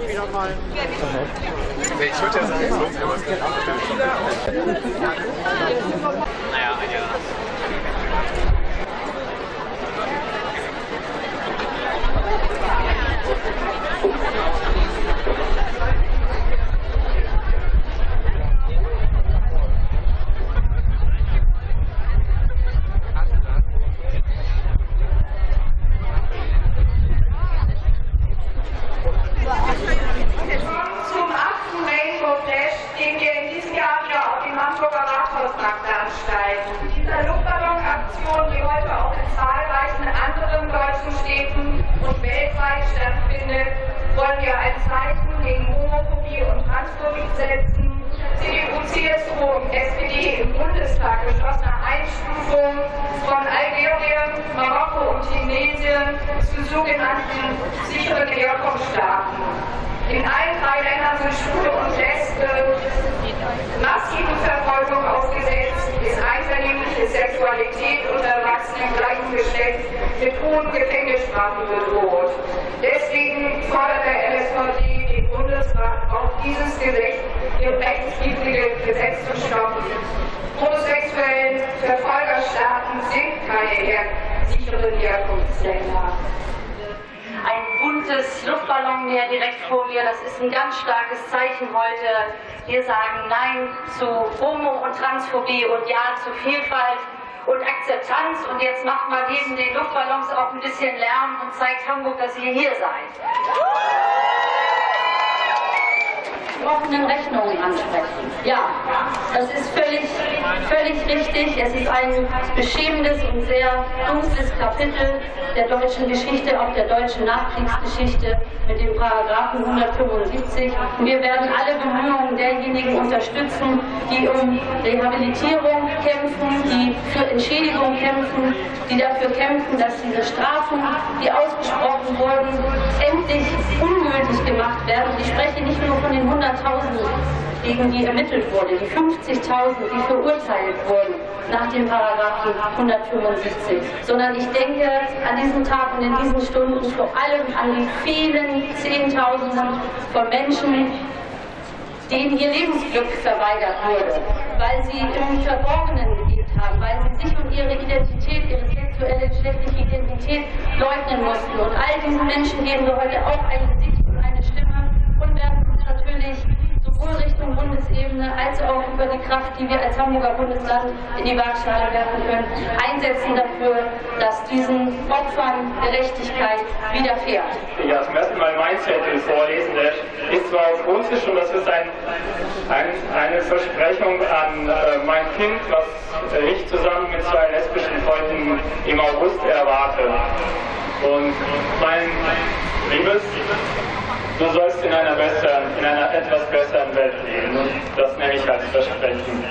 Wieder mal. Ich würde ja sagen, so Naja, ein Jahr. Zum 8. Rainbow Flash, den wir in diesem Jahr wieder auf dem Hamburger Rathausmarkt veranstalten. Dieser Luftballonaktion, die heute auch in zahlreichen anderen deutschen Städten und weltweit stattfindet, wollen wir ein Zeichen gegen Homophobie und Transphobie setzen. CDU, CSU und SPD im Bundestag beschlossener Einstufung von Algerien, Marokko und Tunesien zu sogenannten sicheren Herkunftsstaaten. In allen drei Ländern sind Schwule und Lesben massiven Verfolgung ausgesetzt, ist einvernehmliche Sexualität unter Erwachsenen im gleichen Geschlecht mit hohen Gefängnisstrafen bedroht. Deswegen fordert der LSVD den Bundesrat auf, dieses rechtswidrige Gesetz zu stoppen. Homosexuellen Verfolgerstaaten sind keine sicheren Herkunftsländer. Ein buntes Luftballonmeer direkt vor mir, das ist ein ganz starkes Zeichen heute. Wir sagen Nein zu Homo- und Transphobie und Ja zu Vielfalt und Akzeptanz. Und jetzt macht mal neben den Luftballons auch ein bisschen Lärm und zeigt Hamburg, dass ihr hier seid. Offenen Rechnungen ansprechen. Ja, das ist völlig richtig. Es ist ein beschämendes und sehr dunkles Kapitel der deutschen Geschichte, auch der deutschen Nachkriegsgeschichte mit dem Paragraphen 175. Und wir werden alle Bemühungen derjenigen unterstützen, die um Rehabilitierung kämpfen, die für Entschädigung kämpfen, die dafür kämpfen, dass diese Strafen, die ausgesprochen wurden, endlich ungültig gemacht werden. Ich spreche nicht nur von den 100.000, gegen die ermittelt wurde, die 50.000, die verurteilt wurden nach dem Paragraphen 175, sondern ich denke an diesem Tag und in diesen Stunden vor allem an die vielen Zehntausenden von Menschen, denen ihr Lebensglück verweigert wurde, weil sie im Verborgenen gelebt haben, weil sie sich und ihre Identität, ihre sexuelle, geschlechtliche Identität leugnen mussten. Und all diesen Menschen geben wir heute auch ein Gesicht und eine Stimme und werden uns natürlich sowohl Richtung Bundesebene als auch über die Kraft, die wir als Hamburger Bundesland in die Waagschale werfen können, einsetzen dafür, dass diesen Opfern Gerechtigkeit widerfährt. Ja, zum ersten Mal mein Zettel vorlesen, der ist zwar auf Russisch und das ist eine Versprechung an mein Kind, was ich zusammen mit zwei lesbischen Freunden im August erwarte. Und mein Liebes, du sollst in einer etwas besseren Welt leben. Und das nenne ich als Versprechen.